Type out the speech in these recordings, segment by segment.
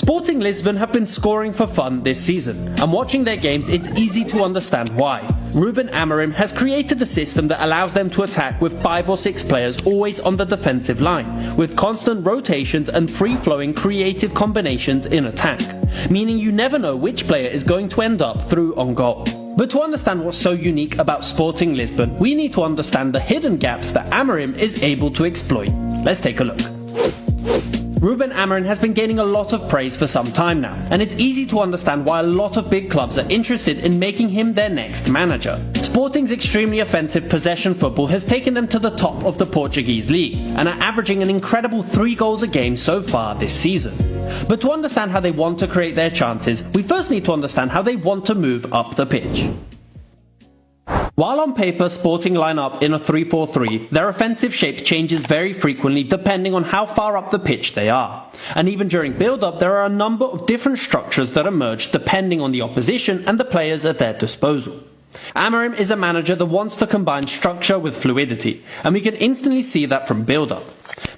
Sporting Lisbon have been scoring for fun this season, and watching their games it's easy to understand why. Ruben Amorim has created a system that allows them to attack with 5 or 6 players always on the defensive line, with constant rotations and free-flowing creative combinations in attack, meaning you never know which player is going to end up through on goal. But to understand what's so unique about Sporting Lisbon, we need to understand the hidden gaps that Amorim is able to exploit. Let's take a look. Ruben Amorim has been gaining a lot of praise for some time now, and it's easy to understand why a lot of big clubs are interested in making him their next manager. Sporting's extremely offensive possession football has taken them to the top of the Portuguese league, and are averaging an incredible 3 goals a game so far this season. But to understand how they want to create their chances, we first need to understand how they want to move up the pitch. While on paper Sporting line up in a 3-4-3, their offensive shape changes very frequently depending on how far up the pitch they are. And even during build-up there are a number of different structures that emerge depending on the opposition and the players at their disposal. Amorim is a manager that wants to combine structure with fluidity, and we can instantly see that from build-up.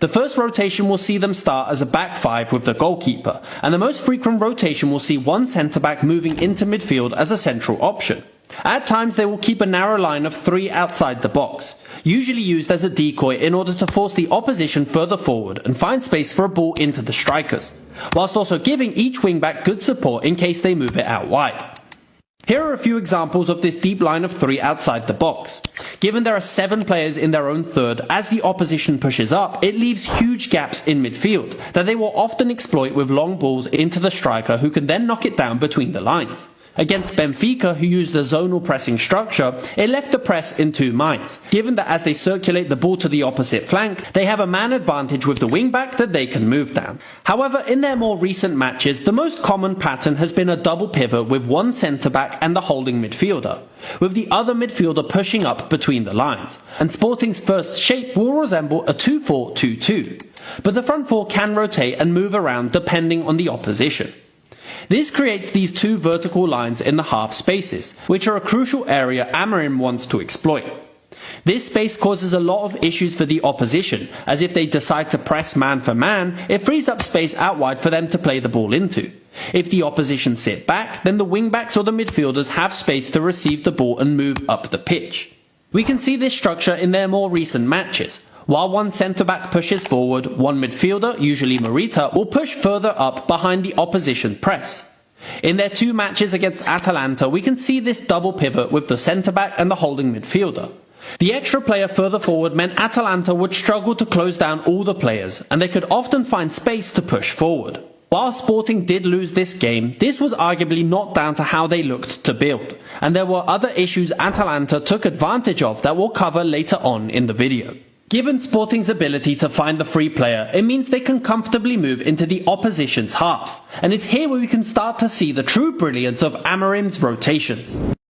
The first rotation will see them start as a back 5 with the goalkeeper, and the most frequent rotation will see one centre-back moving into midfield as a central option. At times they will keep a narrow line of 3 outside the box, usually used as a decoy in order to force the opposition further forward and find space for a ball into the strikers, whilst also giving each wing-back good support in case they move it out wide. Here are a few examples of this deep line of 3 outside the box. Given there are 7 players in their own third, as the opposition pushes up, it leaves huge gaps in midfield that they will often exploit with long balls into the striker who can then knock it down between the lines. Against Benfica, who used a zonal pressing structure, it left the press in 2 minds, given that as they circulate the ball to the opposite flank, they have a man advantage with the wing-back that they can move down. However, in their more recent matches, the most common pattern has been a double pivot with one centre-back and the holding midfielder, with the other midfielder pushing up between the lines, and Sporting's first shape will resemble a 2-4-2-2, but the front 4 can rotate and move around depending on the opposition. This creates these 2 vertical lines in the half spaces, which are a crucial area Amorim wants to exploit. This space causes a lot of issues for the opposition, as if they decide to press man for man, it frees up space out wide for them to play the ball into. If the opposition sit back, then the wing-backs or the midfielders have space to receive the ball and move up the pitch. We can see this structure in their more recent matches. While one centre-back pushes forward, one midfielder, usually Morita, will push further up behind the opposition press. In their 2 matches against Atalanta, we can see this double pivot with the centre-back and the holding midfielder. The extra player further forward meant Atalanta would struggle to close down all the players, and they could often find space to push forward. While Sporting did lose this game, this was arguably not down to how they looked to build, and there were other issues Atalanta took advantage of that we'll cover later on in the video. Given Sporting's ability to find the free player, it means they can comfortably move into the opposition's half, and it's here where we can start to see the true brilliance of Amorim's rotations.